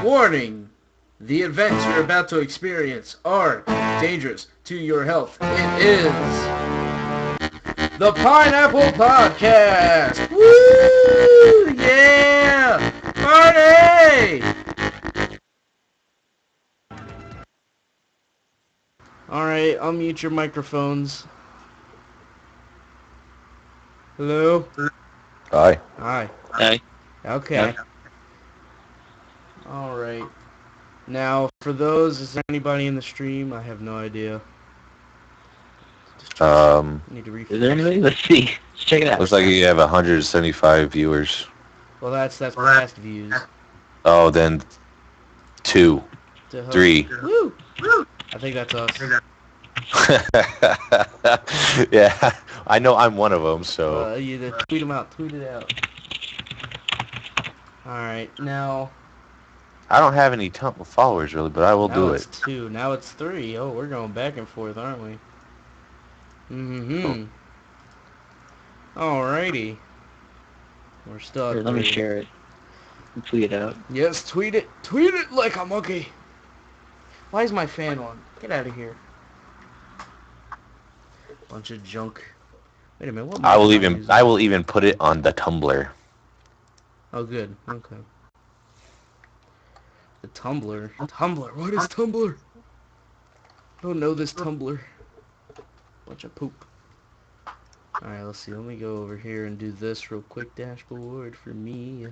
Warning! The events you're about to experience are dangerous to your health. It is the Pineapple Podcast! Woo! Yeah! Party! Alright, unmute your microphones. Hello? Hi. Hi. Hey. Okay. Alright. Now, for those, is there anybody in the stream? I have no idea. Need to refresh. Is there anybody? Let's see. Let's check it out. Looks like you have 175 viewers. Well, that's past views. Oh, then 2, To host. 3. Woo! I think that's us. Yeah, I know I'm one of them, so. You tweet them out. Tweet it out. Alright, now... I don't have any followers, really, but I will do it's it. 2. Now it's 3. Oh, we're going back and forth, aren't we? Mm-hmm. Alrighty. We're still at Here, let me 3. share it. And tweet it out. Yes, tweet it. Tweet it like a monkey. Why is my fan on? Get out of here. Bunch of junk. Wait a minute. What? I will even put it on the Tumblr. Oh, good. Okay. The Tumblr. Tumblr. What is Tumblr? I don't know this Tumblr. Bunch of poop. Alright, let's see. Let me go over here and do this real quick. Dashboard for me.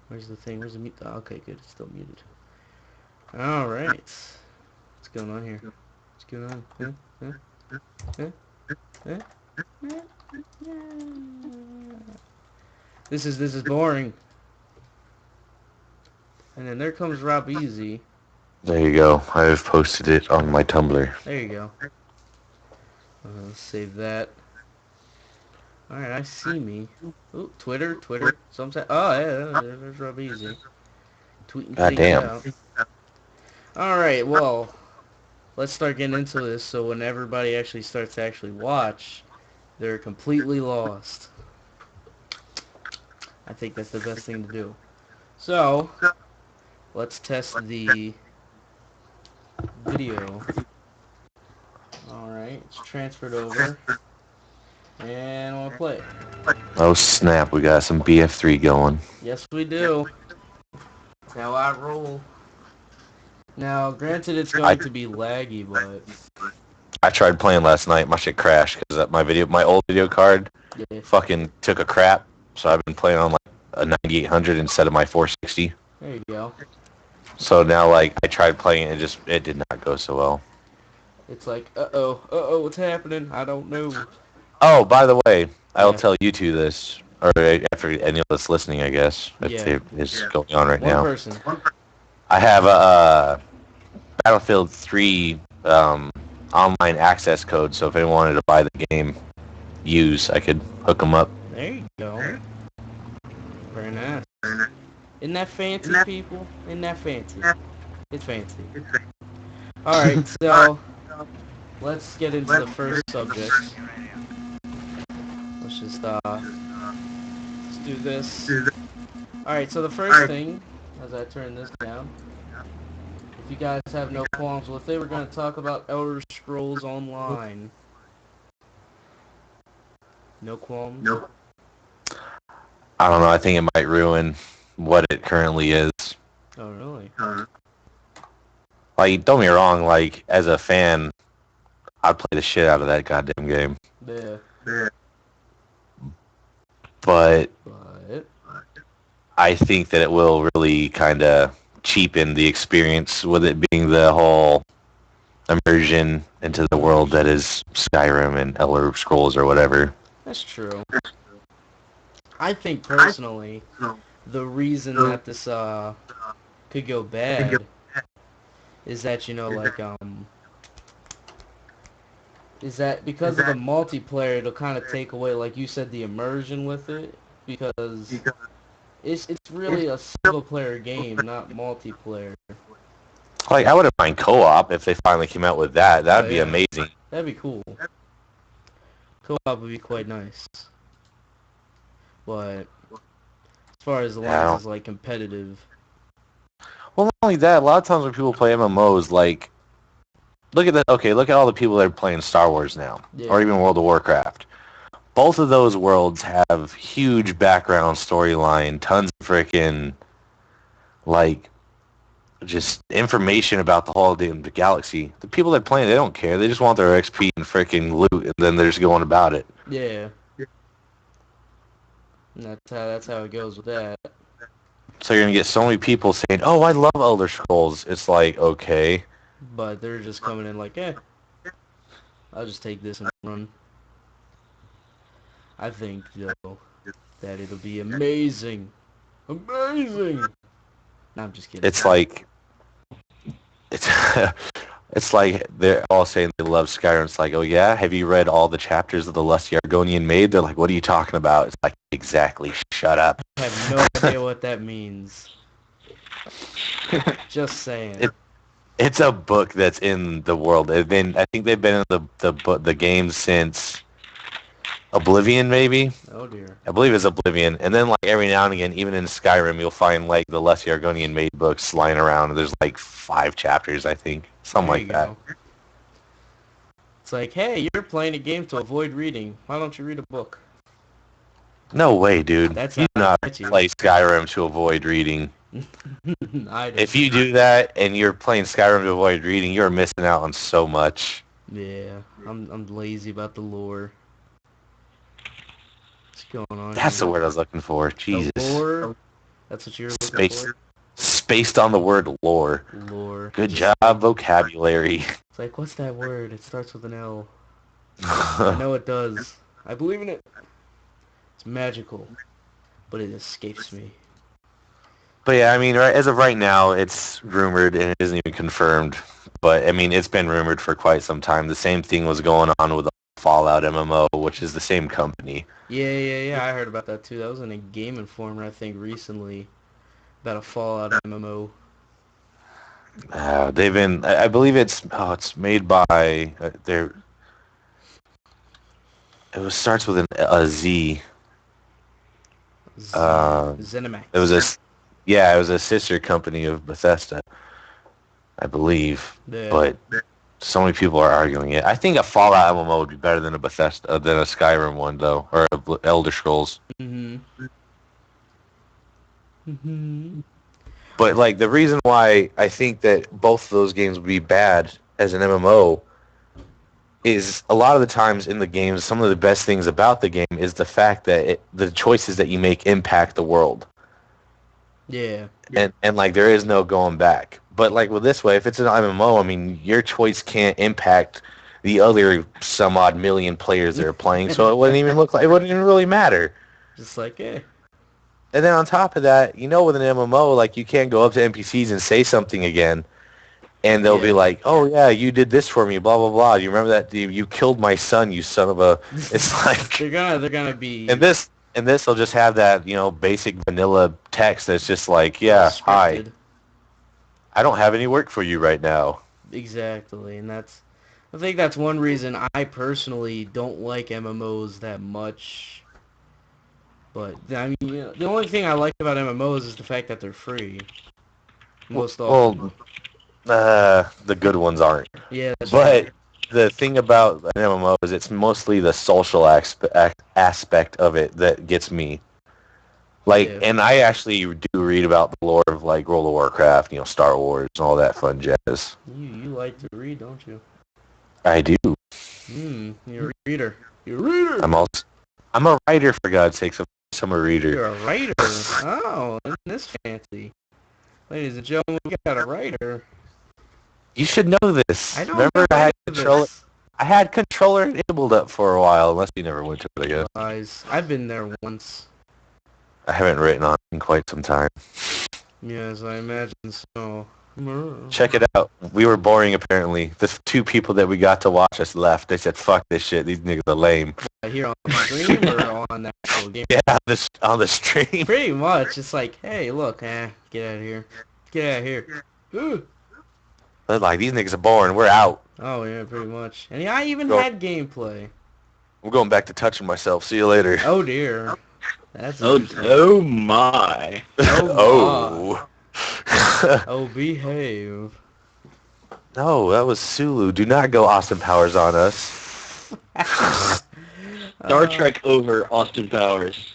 Where's the thing? Where's the mute? Oh, okay, good. It's still muted. Alright. What's going on here? What's going on? This is boring. And then there comes Rob Easy. There you go. I have posted it on my Tumblr. There you go. Let's save that. Alright, I see me. Ooh, Twitter. Some say, oh yeah, there's Rob Easy. Tweeting things out. Alright, well, let's start getting into this so when everybody actually starts to actually watch, they're completely lost. I think that's the best thing to do. So, let's test the video. Alright, it's transferred over. And we'll play it. Oh snap, we got some BF3 going. Yes, we do. That's how I roll. Now, granted, it's going to be laggy, but... I tried playing last night, my shit crashed because my old video card fucking took a crap. So I've been playing on like a 9800 instead of my 460. There you go. So now, like, I tried playing it, it did not go so well. It's like, uh-oh, what's happening? I don't know. Oh, by the way, I'll tell you two this, or after anyone that's listening, I guess, if it's going on right now. One person. I have a Battlefield 3 online access code, so if anyone wanted to buy the game I could hook them up. There you go. Very nice. Isn't that fancy, people? Isn't that fancy? It's fancy. Alright, so let's get into the first subject. Let's just let's do this. Alright, so the first thing, as I turn this down, if you guys have no qualms with it, we're going to talk about Elder Scrolls Online. No qualms? Nope. I don't know, I think it might ruin what it currently is. Oh, really? Like, don't get me wrong, like, as a fan, I'd play the shit out of that goddamn game. Yeah. But I think that it will really kind of cheapen the experience with it being the whole immersion into the world that is Skyrim and Elder Scrolls or whatever. That's true. I think personally, the reason that this could go bad is that, you know, like is that because of the multiplayer, it'll kind of take away, like you said, the immersion with it, because it's really a single player game, not multiplayer. Like, I wouldn't mind co-op if they finally came out with that. That would be amazing. That'd be cool. Co-op would be quite nice. But as far as the lines is like competitive, Well, not only that, a lot of times when people play MMOs, like, look at that. Okay, look at all the people that are playing Star Wars now, or Yeah. even World of Warcraft. Both of those worlds have huge background storyline, tons of freaking, like, just information about the whole damn galaxy. The people that are playing, they don't care. They just want their XP and freaking loot, and then they're just going about it. Yeah. And that's how it goes with that. So you're gonna get so many people saying, "Oh, I love Elder Scrolls." It's like, okay, But they're just coming in like, I'll just take this and run. I think, though, that it'll be amazing. Amazing! No, I'm just kidding. it's like it's it's like they're all saying they love Skyrim. It's like, oh yeah, have you read all the chapters of the Lust Argonian Maid? They're like, what are you talking about? It's like, exactly, shut up. I have no idea what that means. Just saying. It's a book that's in the world. I think they've been in the game since Oblivion, maybe. Oh dear. I believe it's Oblivion. And then, like, every now and again, even in Skyrim, you'll find, like, the Lust Argonian Maid books lying around. And there's, like, 5 chapters, I think. Something There like you that. go. It's like, hey, you're playing a game to avoid reading. Why don't you read a book? No way, dude. That's You do how I not get you. play Skyrim to avoid reading. I do. If you do that and you're playing Skyrim to avoid reading, you're missing out on so much. Yeah, I'm lazy about the lore. What's going on That's the here? word I was looking for. Jesus. The lore? That's what you're looking Space. for? Spaced on the word lore. Lore. Good job, vocabulary. It's like, what's that word? It starts with an L. I know it does. I believe in it. It's magical, but it escapes me. But yeah, I mean, right, as of right now, it's rumored and it isn't even confirmed. But I mean, it's been rumored for quite some time. The same thing was going on with the Fallout MMO, which is the same company. Yeah. I heard about that too. That was in a Game Informer, I think, recently, about a Fallout MMO. They've been, I believe it's made by, starts with a Z. ZeniMax. It was a sister company of Bethesda, I believe. Yeah. But so many people are arguing it. I think a Fallout MMO would be better than a Bethesda than a Skyrim one, though, or a Elder Scrolls. But like the reason why I think that both of those games would be bad as an MMO is a lot of the times in the games, some of the best things about the game is the fact that the choices that you make impact the world. Yeah. And like there is no going back. But like with this way, if it's an MMO, I mean your choice can't impact the other some odd million players that are playing, so it wouldn't even really matter. Just like, And then on top of that, with an MMO, like you can't go up to NPCs and say something again, and they'll be like, "Oh yeah, you did this for me, blah blah blah. You remember that? You killed my son, you son of a." It's like they're gonna be. And this will just have that basic vanilla text that's just like, "Yeah, hi, scripted. I don't have any work for you right now." Exactly, and I think that's one reason I personally don't like MMOs that much. But I mean, the only thing I like about MMOs is the fact that they're free. Most often. Well, the good ones aren't. Yeah, that's But right. the thing about an MMO is it's mostly the social aspect of it that gets me. Like, Yeah. and I actually do read about the lore of like World of Warcraft, Star Wars, and all that fun jazz. You like to read, don't you? I do. You're a reader. You're a reader. I'm a writer, for God's sakes. I'm a reader. You're a writer. Oh, isn't this fancy? Ladies and gentlemen, we got a writer. You should know this. I don't Remember, know I had this. controller. I had controller enabled up for a while, unless you never went to it, I guess. Guys, I've been there once. I haven't written on it in quite some time. Yes, I imagine so. Check it out. We were boring, apparently. The 2 people that we got to watch us left. They said, "Fuck this shit. These niggas are lame." Here on the stream or on the actual game? Yeah, on the stream. Pretty much. It's like, hey, look, get out of here. Get out of here. Ooh. They're like, "These niggas are boring. We're out. Oh, yeah, pretty much. And I even Go. had gameplay. I'm going back to touching myself. See you later." Oh, dear. That's Oh my. Oh. Oh, behave. No, that was Sulu. Do not go Austin Powers on us. Star Trek over Austin Powers.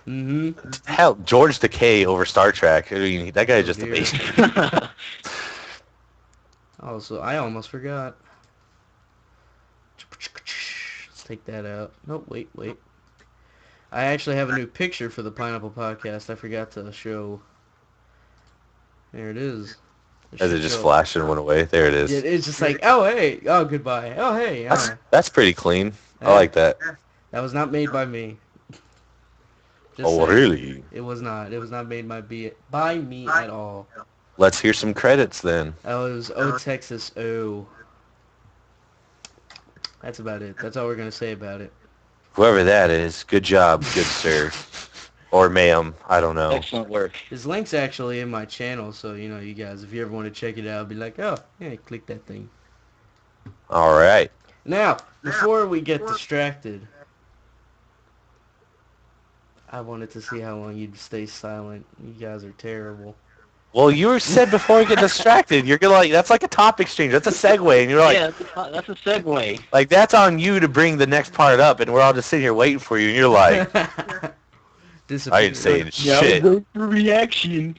Mm-hmm. Hell, George Takei over Star Trek. I mean, that guy is just dear. amazing. Oh, so I almost forgot. Let's take that out. Nope, wait. I actually have a new picture for the Pineapple Podcast. I forgot to show. There it is. As it just flashed and went away. There it is. It's just like, oh, hey. Oh, goodbye. Oh, hey. That's pretty clean. I like that. That was not made by me. Just Oh, saying. really? It was not. It was not made by me at all. Let's hear some credits then. Oh, it was O Texas O. That's about it. That's all we're going to say about it. Whoever that is, good job, good sir. Or ma'am, I don't know. Excellent work. His link's actually in my channel, so, you guys, if you ever want to check it out, be like, oh, yeah, click that thing. All right. Now, before we get distracted, I wanted to see how long you'd stay silent. You guys are terrible. Well, you were said before we get distracted. You're gonna that's like a top exchange. That's a segue, and you're like, yeah, that's a segue. Like that's on you to bring the next part up, and we're all just sitting here waiting for you, and you're like, I ain't saying shit. Go for reaction.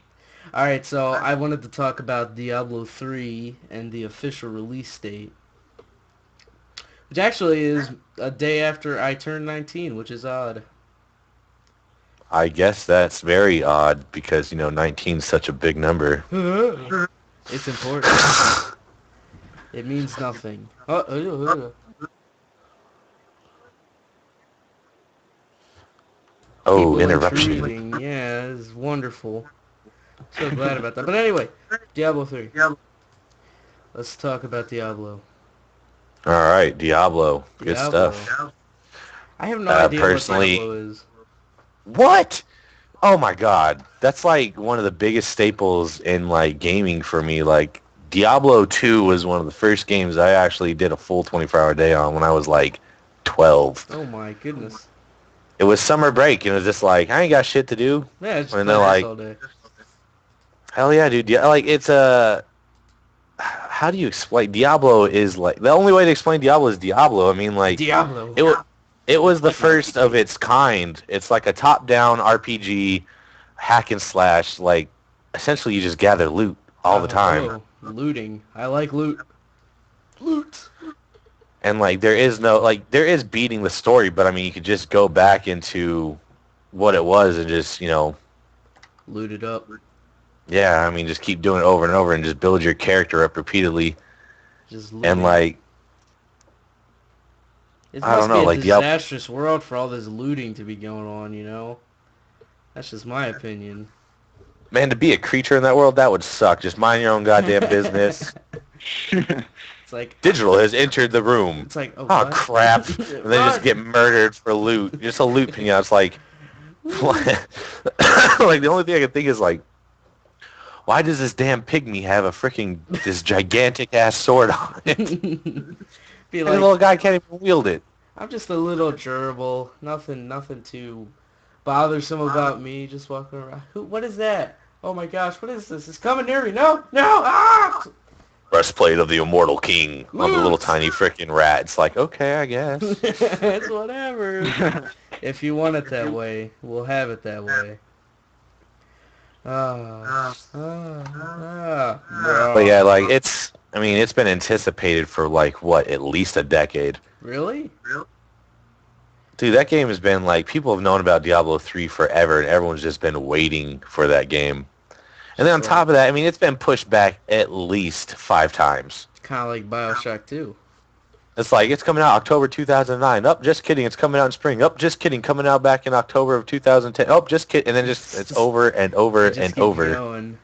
Alright, so I wanted to talk about Diablo 3 and the official release date. Which actually is a day after I turned 19, which is odd. I guess that's very odd because 19 is such a big number. It's important. It means nothing. Oh, People interruption. intruding. Yeah, it's wonderful. So glad about that. But anyway, Diablo 3. Let's talk about Diablo. All right, Diablo. Good Diablo. stuff. I have no idea personally- what Diablo is. What? Oh my god. That's like one of the biggest staples in like gaming for me. Like Diablo 2 was one of the first games I actually did a full 24-hour day on when I was like 12. Oh my goodness. It was summer break and it was just like, I ain't got shit to do. Yeah, it's just And play they're this like- all day. Hell yeah, dude. Yeah, like it's a how do you explain Diablo is like the only way to explain Diablo is Diablo. I mean like Diablo. It was the first of its kind. It's like a top-down RPG, hack and slash. Like, essentially, you just gather loot all the time. Oh, looting. I like loot. Loot. And like, there is beating the story, but I mean, you could just go back into what it was and just, Loot it up. yeah, I mean, just keep doing it over and over and just build your character up repeatedly. Just loot And it. like, It I don't must know, be a like, Diablo- disastrous world for all this looting to be going on, That's just my opinion. man, to be a creature in that world, that would suck. Just mind your own goddamn business. It's like Digital has entered the room. It's like, oh, Oh what? crap! And then just get murdered for loot. Just a loot pinata. It's like, like the only thing I can think is like, why does this damn pygmy have this gigantic ass sword on it? Be The like, little guy can't even wield it. I'm just a little gerbil. Nothing too bothersome about me. Just walking around. What is that? Oh my gosh, what is this? It's coming near me. No! Ah! Breastplate of the immortal king on the little Loot. tiny freaking rat. It's like, okay, I guess. It's whatever. If you want it that way, we'll have it that way. But yeah, like it's been anticipated for like what, at least a decade. Really? Dude, that game has been like, people have known about Diablo 3 forever, and everyone's just been waiting for that game. And then on top of that, I mean, it's been pushed back at least 5 times. Kind of like Bioshock 2. It's like, it's coming out October 2009. Oh, just kidding, it's coming out in spring. Oh, just kidding, coming out back in October of 2010. Oh, just kidding. And then it's over and over It just and keeps over. going.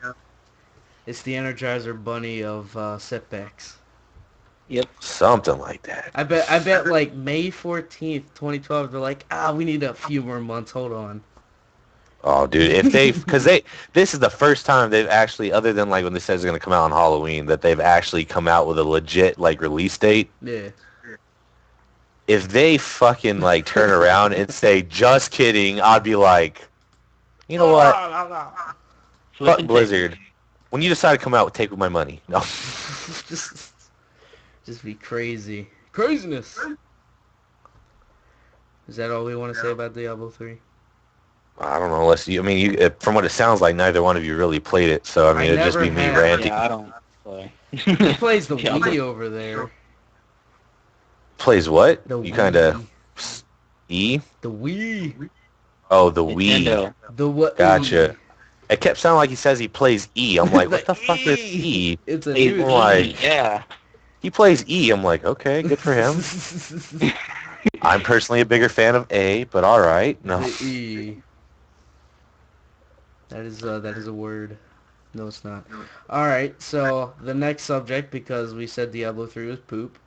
It's the Energizer Bunny of setbacks. Yep. Something like that. I bet like May 14th, 2012, they're like, we need a few more months, hold on. Oh, dude, if this is the first time they've actually, other than like when they said it's going to come out on Halloween, that they've actually come out with a legit like release date. Yeah. If they fucking like turn around and say, just kidding, I'd be like, you know what? Flip Fuck and Blizzard. When you decide to come out, take my money. No. just, just be crazy. Craziness. Is that all we want to say about Diablo 3? I don't know. Unless you, I mean, from what it sounds like, neither one of you really played it. So I mean, it'd just never be me have. ranting. Yeah, I don't play. He plays the Yeah, Wii over there. Plays what? The You Wii. kind of E. The Wii. Oh, the Wii. Nintendo. The what? Gotcha. It kept sounding like he says he plays E. I'm like, what the fuck is E. E? It's a Hey, new like- yeah. He plays E. I'm like, okay, good for him. I'm personally a bigger fan of A, but all right. No. The E. That is a word. No, it's not. All right. So the next subject, because we said Diablo 3 was poop.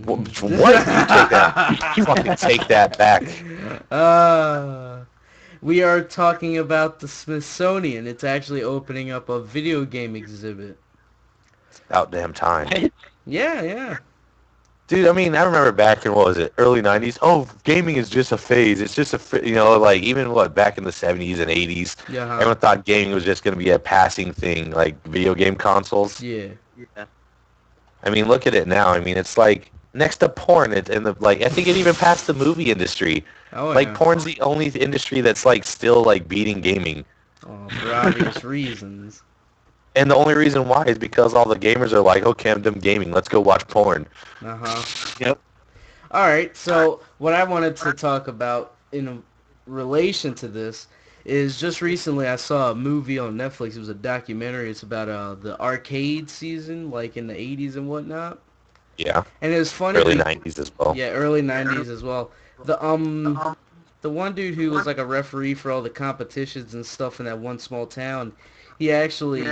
What? You take that? You fucking take that back. We are talking about the Smithsonian. It's actually opening up a video game exhibit. About damn time. Yeah. Dude, I mean, I remember back in, what was it, early 90s? Oh, gaming is just a phase. It's just like, even, back in the 70s and 80s, Yeah. everyone thought gaming was just going to be a passing thing, like video game consoles. Yeah. I mean, look at it now. I mean, it's like, next to porn, I think it even passed the movie industry. Oh, Like, yeah. porn's the only industry that's, like, still, like, beating gaming. Oh, for obvious reasons. And the only reason why is because all the gamers are like, okay, I'm done gaming. Let's go watch porn. Yep. All right. So what I wanted to talk about in relation to this is just recently I saw a movie on Netflix. It was a documentary. It's about the arcade season, like in the 80s and whatnot. Yeah. And it was funny. Early 90s as well. Yeah, early 90s as well. The one dude who was like a referee for all the competitions and stuff in that one small town, he actually,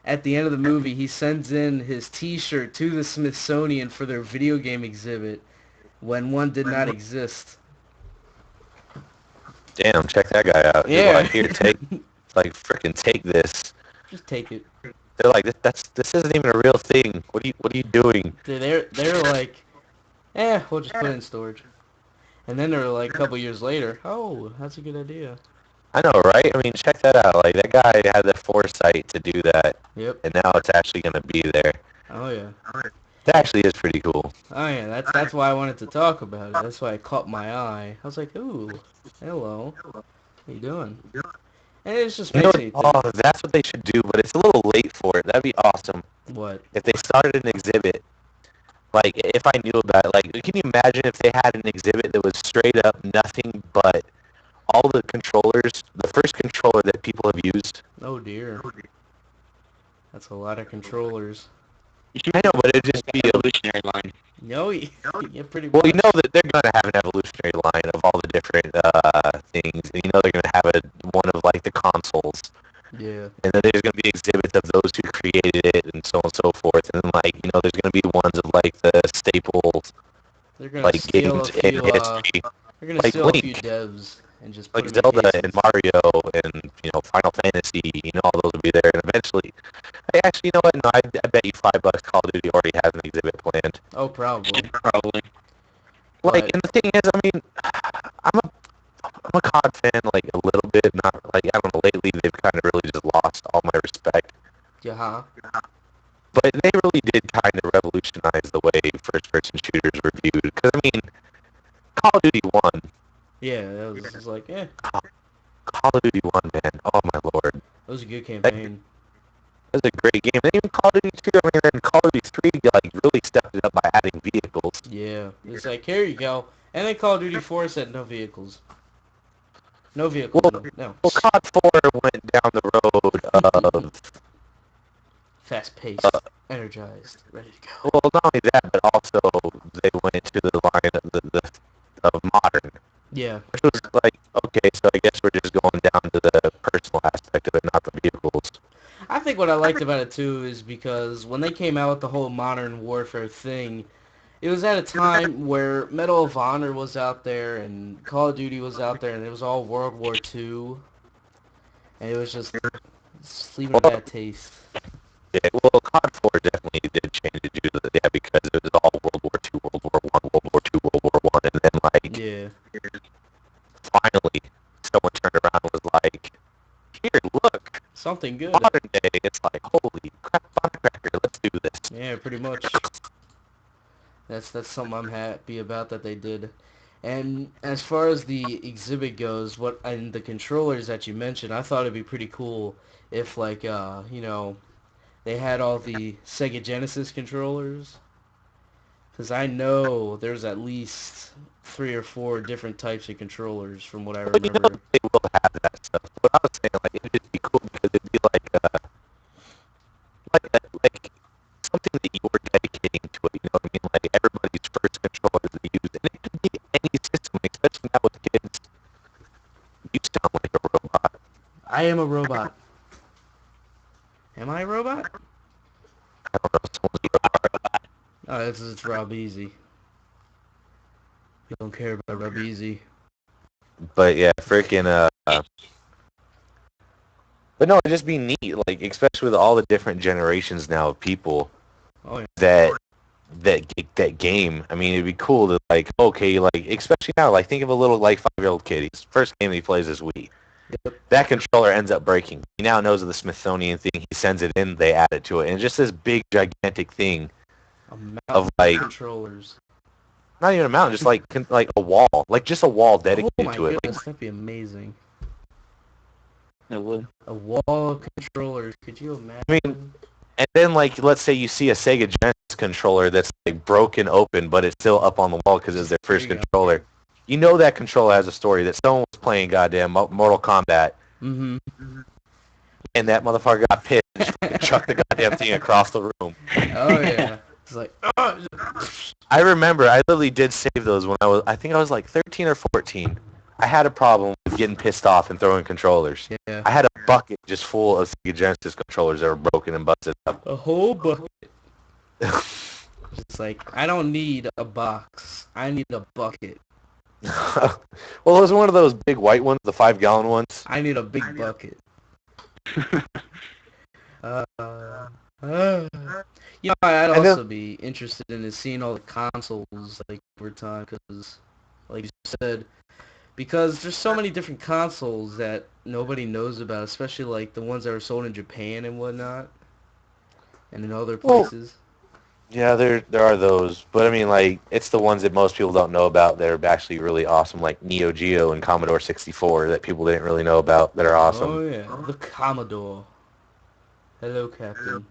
at the end of the movie, he sends in his T-shirt to the Smithsonian for their video game exhibit when one did not exist. Damn, check that guy out. Yeah. He's like, here, frickin' take this. Just take it. They're like, this isn't even a real thing. What are you doing? They're like, we'll just put it in storage. And then they're like, a couple years later, oh, that's a good idea. I know, right? I mean, check that out. Like, that guy had the foresight to do that, Yep. and now it's actually going to be there. Oh, yeah. That actually is pretty cool. Oh, yeah, that's why I wanted to talk about it. That's why it caught my eye. I was like, ooh, hello. How you doing? And it just You know, makes me think. oh, that's what they should do, but it's a little late for it. That'd be awesome. What? If they started an exhibit, like, if I knew about it, like, can you imagine if they had an exhibit that was straight up nothing but all the controllers, the first controller that people have used? Oh, dear. That's a lot of controllers. I know, but it'd just be Evolutionary line. No, yeah, pretty well, much. you know that they're going to have an evolutionary line of all the different things, and you know they're going to have one of, like, the consoles, Yeah. and then there's going to be exhibits of those who created it, and so on and so forth, and then, like, you know, there's going to be ones of, like, the staples, They're gonna like, steal a games in few. history, They're gonna like steal a few Link. devs and just put like them in Zelda cases. and Mario and, you know, Final Fantasy, you know, all those will be there, and eventually, hey, actually, you know what, no, I bet you $5 Call of Duty already has an exhibit planned. Oh, probably. Probably. Like, But- and the thing is, I mean, I'm a COD fan, like, a little bit, not, like, I don't know, lately they've kind of really just lost all my respect, Yeah. but they really did kind of revolutionize the way first-person shooters were viewed, because, I mean, Call of Duty 1, Yeah, that was just like, Call of Duty 1, man, oh my lord, that was a good campaign. that was a great game, and even Call of Duty 2, I mean, then Call of Duty 3, like, really stepped it up by adding vehicles. Yeah. It's like, here you go. And then Call of Duty 4 said no vehicles. No vehicles. Well, no. Well, COD 4 went down the road of, Fast-paced, energized, ready to go. well, not only that, but also they went to the line of modern, Yeah. which was like, okay, so I guess we're just going down to the personal aspect of it, not the vehicles. I think what I liked about it too is because when they came out with the whole modern warfare thing, it was at a time where Medal of Honor was out there and Call of Duty was out there and it was all World War II. And it was just leaving a bad taste. Yeah, well, COD 4 definitely did change it due to the, yeah, because it was all World War II, World War I, World War II, World War I, and then, like, Yeah. finally, someone turned around and was like, here, look, Something good. Modern day, it's like, holy crap, firecracker, let's do this. Yeah, pretty much. That's something I'm happy about that they did. And as far as the exhibit goes, what and the controllers that you mentioned, I thought it'd be pretty cool if like they had all the Sega Genesis controllers. Because I know there's at least 3 or 4 different types of controllers from what I But you know remember. they will have that stuff. What I was saying, like, it'd just be cool because it'd be like something that you were dedicating to it. You know what I mean? Like everybody's first controller they use, and it could be any system, especially now with kids. You sound like a robot. I am a robot. Am I a robot? I don't know. Someone's a robot. Oh, it's Rob Easy. You don't care about Rob Easy. But yeah, freaking But no, it'd just be neat, like especially with all the different generations now of people Oh yeah. that game. I mean, it'd be cool to like, okay, like especially now, like think of a little like 5-year-old kid. His first game he plays is Wii. Yep. That controller ends up breaking. He now knows of the Smithsonian thing. He sends it in. They add it to it, and it's just this big, gigantic thing A mountain of like controllers. not even a mountain, just like a wall, like just a wall Oh dedicated my to it. Like, goodness, that'd be amazing. It would. A wall of controllers. Could you imagine? I mean, and then like let's say you see a Sega Genesis controller that's like broken open, but it's still up on the wall because it's their There first you go. controller. You know that controller has a story that someone was playing goddamn Mortal Kombat, Mm-hmm. and that motherfucker got pissed and chucked the goddamn thing across the room. Oh yeah. It's like, oh. I remember I literally did save those when I think I was like 13 or 14. I had a problem with getting pissed off and throwing controllers. Yeah. I had a bucket just full of Sega Genesis controllers that were broken and busted up. A whole bucket. Just like, I don't need a box. I need a bucket. Well, it was one of those big white ones, the 5-gallon ones. I need a big bucket. You know, I'd And then- also be interested in seeing all the consoles like over time, because, like you said, because there's so many different consoles that nobody knows about, especially like the ones that are sold in Japan and whatnot, and in other Well, places. Yeah, there are those, but I mean, like, it's the ones that most people don't know about that are actually really awesome, like Neo Geo and Commodore 64 that people didn't really know about that are awesome. Oh yeah, the Commodore. Hello, Captain.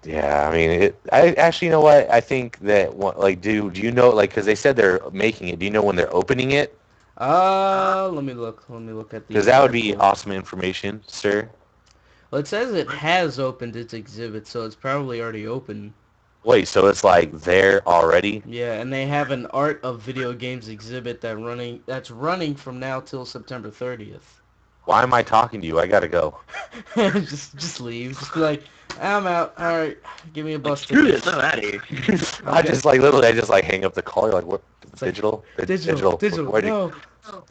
Yeah, I mean, I actually, you know what? I think that, like, do you know, like, because they said they're making it. Do you know when they're opening it? Let me look. Let me look at the. Because that would be article. awesome information, sir. Well, it says it has opened its exhibit, so it's probably already open. Wait, so it's like there already? Yeah, and they have an art of video games exhibit that's running from now till September 30th. Why am I talking to you? I gotta go. just leave. Just be like, I'm out. All right, give me a bus Screw ticket. this, I'm out of here. I just like literally, I just like hang up the call. You're like, what? It's like, Digital? Digital. Where'd you- No.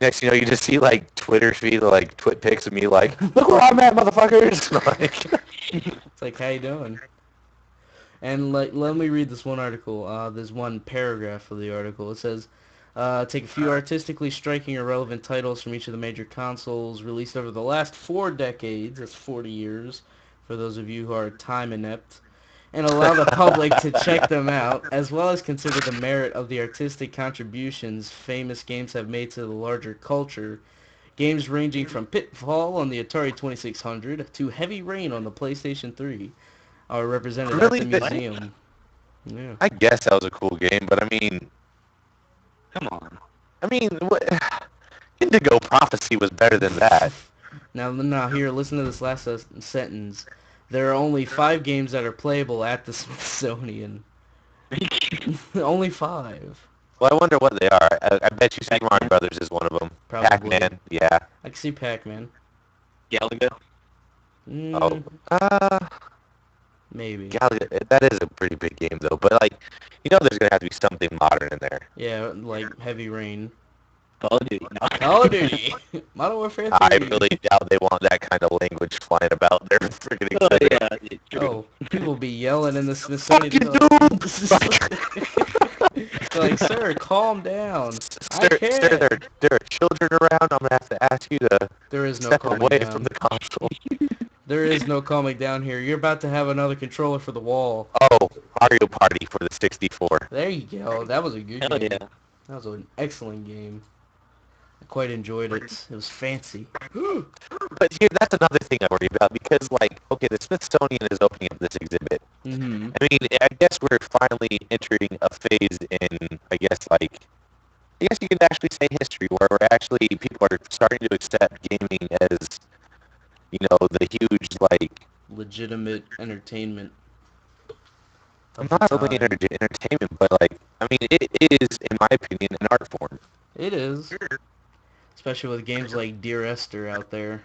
Next, you know, you just see like Twitter feed, like twit pics of me, like, look where I'm at, motherfuckers. Like, It's like, how you doing? And like, let me read this one article. There's one paragraph of the article. It says, take a few artistically striking or relevant titles from each of the major consoles released over the last 4 decades, that's 40 years, for those of you who are time inept, and allow the public to check them out, as well as consider the merit of the artistic contributions famous games have made to the larger culture. Games ranging from Pitfall on the Atari 2600 to Heavy Rain on the PlayStation 3 are represented Really? at the museum. Yeah. I guess that was a cool game, but I mean, what, Indigo Prophecy was better than that. Now here, listen to this last sentence. There are only 5 games that are playable at the Smithsonian. Only 5. Well, I wonder what they are. I bet you Super Mario Brothers is one of them. Probably. Pac-Man, yeah. I can see Pac-Man. Galaga. Mm, Oh, maybe. Galaga, that is a pretty big game though. But like, you know, there's gonna have to be something modern in there. Yeah, like Heavy Rain. Call of Duty. No. Call of Duty. Modern Warfare 3. I really doubt they want that kind of language flying about their freaking Oh, exhibit. yeah. It's true. Oh, people be yelling in the Smithsonian. Fucking They're like, Like, sir, calm down. I Sir, can't. there are children around. I'm gonna have to ask you to There is no step calming away from down. the console. There is no calming down here. You're about to have another controller for the wall. Oh, Mario Party for the 64. There you go. That was a good Hell game. yeah. That was an excellent game. I quite enjoyed it. It was fancy. But here, that's another thing I worry about because, like, okay, the Smithsonian is opening up this exhibit. Mm-hmm. I mean, I guess we're finally entering a phase in, I guess, like, I guess you could actually say history where we're actually, people are starting to accept gaming as, you know, the huge, like, Legitimate entertainment of the not really time. entertainment, but, like, I mean, it is, in my opinion, an art form. It is. Especially with games like Dear Esther out there.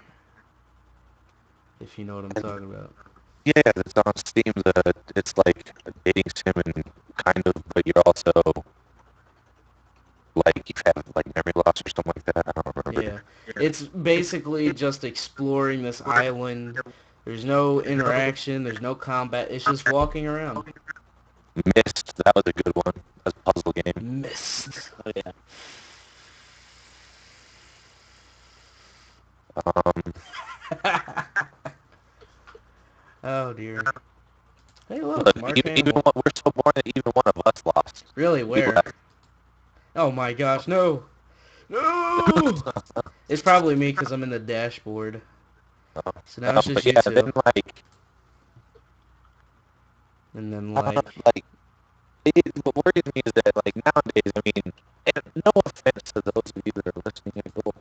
If you know what I'm And talking about. yeah, it's on Steam. It's like a dating sim and kind of, but you're also like you have like memory loss or something like that. I don't Yeah. remember. It's basically just exploring this island. There's no interaction. There's no combat. It's just walking around. Myst, that was a good one. That's a puzzle game. Mist. Oh yeah. Um, Oh dear. Hey, look, look, Mark even Hamill. we're so boring that even one of us lost. Really? We Where? left. Oh my gosh, no! No! It's probably me because I'm in the dashboard. So now it's just But you yeah, then two. like And then I don't like, know, like what worries me is that like nowadays, I mean, and no offense to those of you that are listening, a little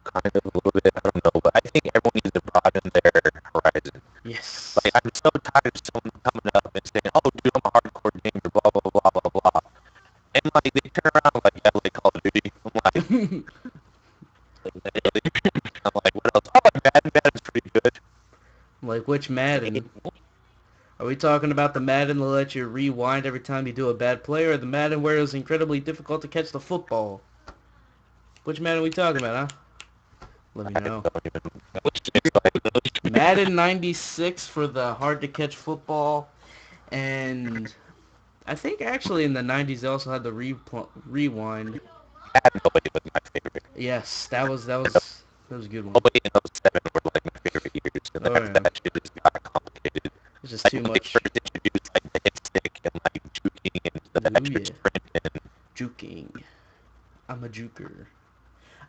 bit, I don't know, but I think everyone needs to broaden their horizon. yes. Like I'm so tired of someone coming up and saying, "Oh, dude, I'm a hardcore gamer," blah blah blah blah blah, and like they turn around like, "Yeah, like Call of Duty." I'm like, really? I'm like, what else? Oh, like Madden. Madden's pretty good. Like, which Madden? Are we talking about the Madden that lets you rewind every time you do a bad play, or the Madden where it was incredibly difficult to catch the football? Which Madden are we talking about, huh? Let me I know. don't even. It's like, Madden 96 for the hard-to-catch football, and I think actually in the 90s they also had the rewind. Madden 08 was my favorite. Yes, that was a good one. 08 and 07 were like my favorite years, and Oh after yeah, that shit just got complicated. it's just Like too when they much. first introduced like the hit stick and like juking and the Ooh extra yeah, sprint and juking. I'm a juker.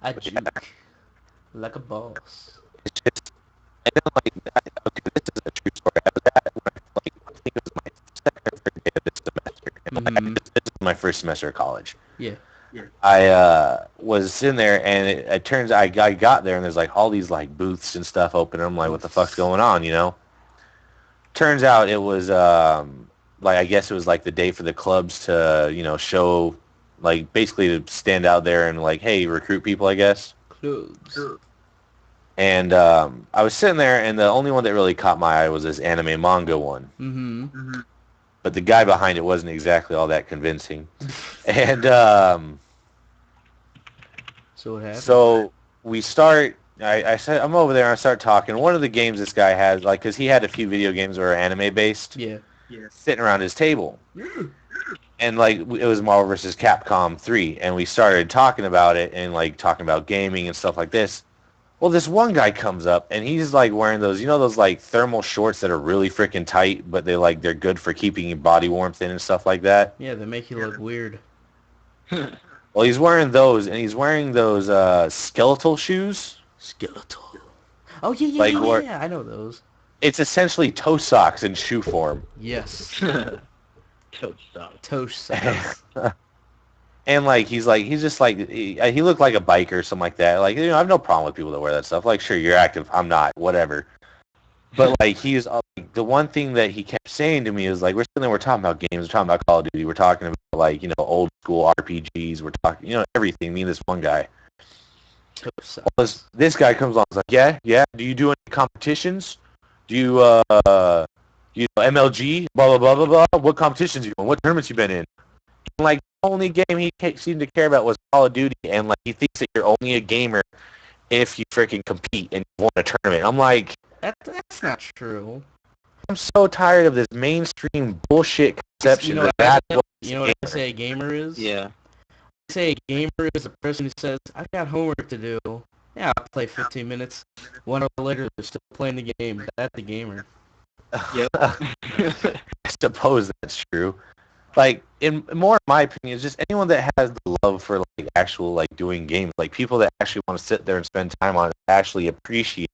I yeah, juke like a boss. it's just and then like okay, this is a true story. I was at when I think it was my second or third day of this semester, and like Mm-hmm. this is my first semester of college. Yeah. I was sitting there, and it turns I got there, and there's like all these like booths and stuff open. And I'm like, what the fuck's Booths. going on, you know? Turns out it was like I guess it was like the day for the clubs to show like basically to stand out there and like hey recruit people I guess. Clubs. And I was sitting there, and the only one that really caught my eye was this anime manga one. Mm-hmm. But the guy behind it wasn't exactly all that convincing. And So what happened? so we start. I said I'm over there and I start talking. One of the games this guy had, like, because he had a few video games that were anime based, Yeah. sitting around his table, and like it was Marvel vs. Capcom 3, and we started talking about it and like talking about gaming and stuff like this. Well, this one guy comes up and he's like wearing those, those like thermal shorts that are really freaking tight, but they're good for keeping your body warmth in and stuff like that. Yeah, they make you look weird. Well, he's wearing those, and he's wearing those skeletal shoes. Skeletal. Oh yeah, yeah, Like, yeah, or yeah. I know those. it's essentially toe socks in shoe form. Yes. Toad stuff. Toast socks. And like he's just like he looked like a biker or something like that. Like I have no problem with people that wear that stuff. Like sure you're active, I'm not, whatever. But like he's like, the one thing that he kept saying to me is like we're sitting there, we're talking about games, we're talking about Call of Duty, we're talking about like old school RPGs, we're talking everything. Me and this one guy. Toast Well, socks. this guy comes on, he's like yeah. Do you do any competitions? Do you MLG? Blah blah blah blah blah. What competitions you doing? What tournaments you been in? And, like the only game he seemed to care about was Call of Duty, and like he thinks that you're only a gamer if you freaking compete and you won a tournament. I'm like, That's not true. I'm so tired of this mainstream bullshit conception You know that what I, that's what you know what I say a gamer is? Yeah. I say a gamer is a person who says, "I got homework to do. Yeah, I'll play 15 minutes. 1 hour later, they're still playing the game. That's the gamer." Yep. I suppose that's true. Like, in more, in my opinion, is just anyone that has the love for like actual like doing games, like people that actually want to sit there and spend time on it, actually appreciate,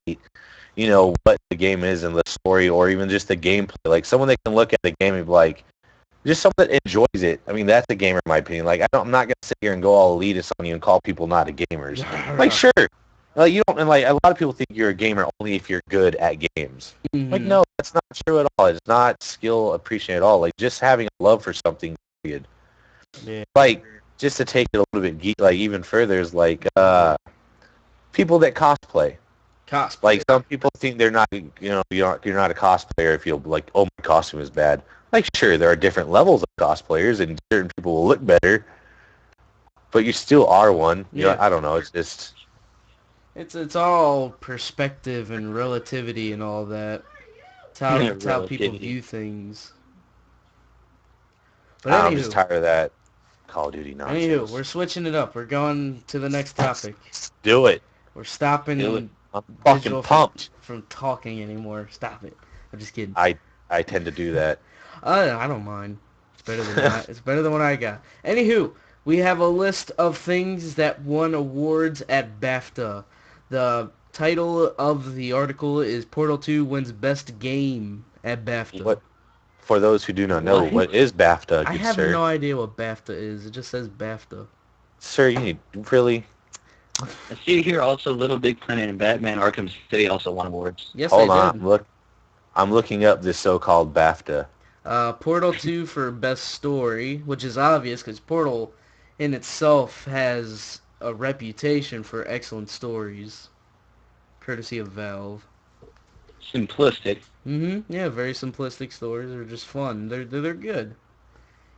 what the game is and the story, or even just the gameplay. Like someone that can look at the game and be like, just someone that enjoys it. I mean, that's a gamer, in my opinion. Like, I'm not gonna sit here and go all elitist on you and call people not gamers. Like, sure, like you don't, and like a lot of people think you're a gamer only if you're good at games. Like, no, that's not true at all. It's not skill appreciation at all. Like, just having a love for something. Period. Yeah. Like, just to take it a little bit like even further is like people that cosplay. Cosplay. Like some people think they're not, you're not a cosplayer if you're like, oh, my costume is bad. Like, sure, there are different levels of cosplayers, and certain people will look better, but you still are one. Yeah. I don't know. It's just It's all perspective and relativity and all that. It's how Yeah, it's how people relativity. view things. But I'm just anywho, tired of that Call of Duty nonsense. we're switching it up. We're going to the next topic. Do it. We're stopping Do it. I'm fucking Digital pumped. from talking anymore. Stop it. I'm just kidding. I tend to do that. I don't mind. It's better than it's better than what I got. Anywho, we have a list of things that won awards at BAFTA. The title of the article is Portal 2 wins best game at BAFTA. What? For those who do not know, what is BAFTA, I good have sir? no idea what BAFTA is. It just says BAFTA. Sir, you need really. I see here also Little Big Planet and Batman Arkham City also won awards. Yes, Hold they on. did. I'm looking up this so-called BAFTA. Portal 2 for best story, which is obvious because Portal in itself has a reputation for excellent stories, courtesy of Valve. Simplistic. Yeah, very simplistic stories. They're just fun. They're good.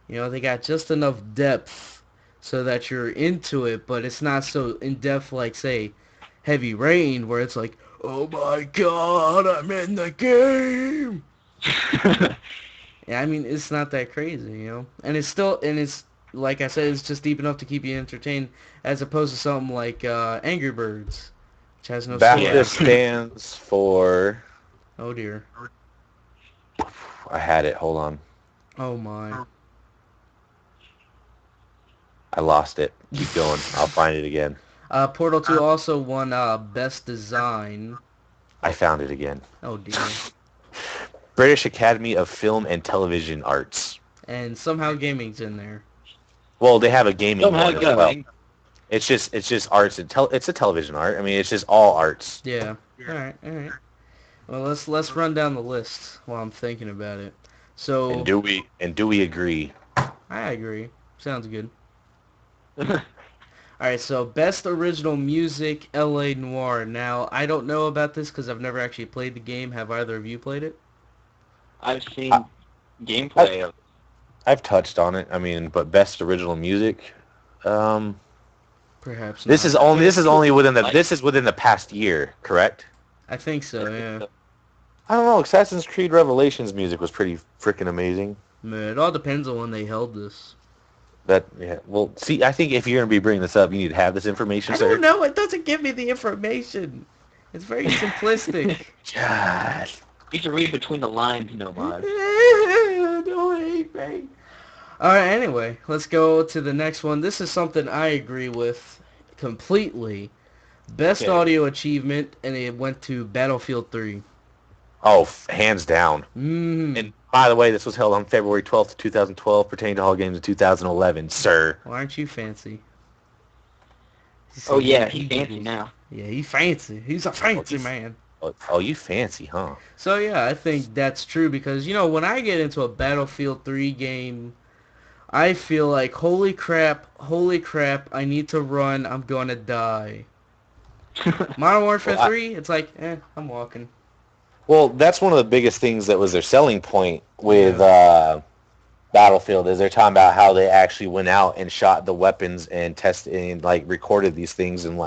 They got just enough depth so that you're into it, but it's not so in depth like say Heavy Rain, where it's like, oh my god, I'm in the game. Yeah, I mean it's not that crazy, and it's like I said, it's just deep enough to keep you entertained, as opposed to something like Angry Birds, which has no BAFTA story. stands for. Oh dear. I had it. Hold on. Oh my. I lost it. Keep going. I'll find it again. Portal 2 also won Best Design. I found it again. Oh dear. British Academy of Film and Television Arts. And somehow gaming's in there. Well, they have a gaming Somehow one as well. going. It's just arts and it's a television art. I mean, it's just all arts. Yeah. All right. Well, let's run down the list while I'm thinking about it. So And do we agree? I agree. Sounds good. All right. So best original music, L.A. Noire. Now I don't know about this because I've never actually played the game. Have either of you played it? I've seen gameplay of I've touched on it. I mean, but best original music. Perhaps This not. is only within the past year, correct? I think so. Yeah. I don't know. Assassin's Creed Revelations music was pretty freaking amazing. Man, it all depends on when they held this. Well, see, I think if you're gonna be bringing this up, you need to have this information, I sir. don't know. It doesn't give me the information. It's very simplistic. God. You can read between the lines, Mod. Don't hate me. Alright, anyway, let's go to the next one. This is something I agree with completely. Best audio achievement, and it went to Battlefield 3. Oh, hands down. Mm. And by the way, this was held on February 12th, 2012, pertaining to all games of 2011, sir. Well, aren't you fancy? Oh yeah, he's fancy now. Yeah, he's fancy. He's a fancy man. Oh, you fancy, huh? So yeah, I think that's true because, when I get into a Battlefield 3 game, I feel like, holy crap, I need to run, I'm gonna die. Modern Warfare 3, it's like, I'm walking. Well, that's one of the biggest things that was their selling point with Battlefield is they're talking about how they actually went out and shot the weapons and tested and recorded these things and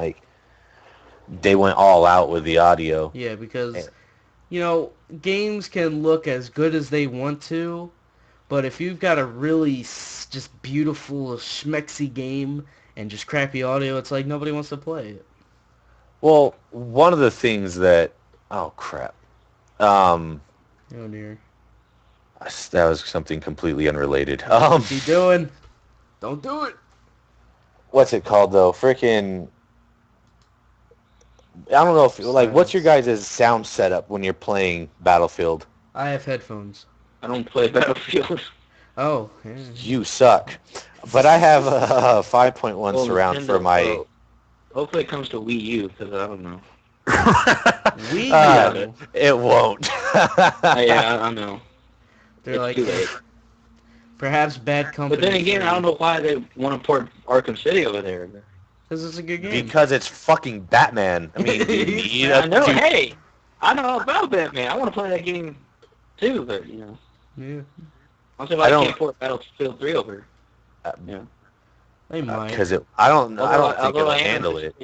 they went all out with the audio. Yeah, because, you know, games can look as good as they want to, but if you've got a really just beautiful, schmexy game and just crappy audio, it's like nobody wants to play it. Well, one of the things that... Oh, crap. Um, Oh, dear. that was something completely unrelated. What's he doing? Don't do it. What's it called, though? Freaking... I don't know if... Like, what's your guys' sound setup when you're playing Battlefield? I have headphones. I don't play Battlefield. Oh, yeah. You suck. But I have a 5.1 Well, surround Nintendo, for my... so hopefully it comes to Wii U, because I don't know. Wii U. It won't. Yeah, I know. They're It's like, too late. perhaps bad company. But then again, I don't know why they want to port Arkham City over there. Because it's a good game. Because it's fucking Batman. I mean, do you need Yeah, I know. dude, Hey, I know about Batman. I want to play that game too, but you know, Yeah. I'll see if I I don't- can't port Battlefield 3 over. They might. because I don't think Although it'll I am handle it.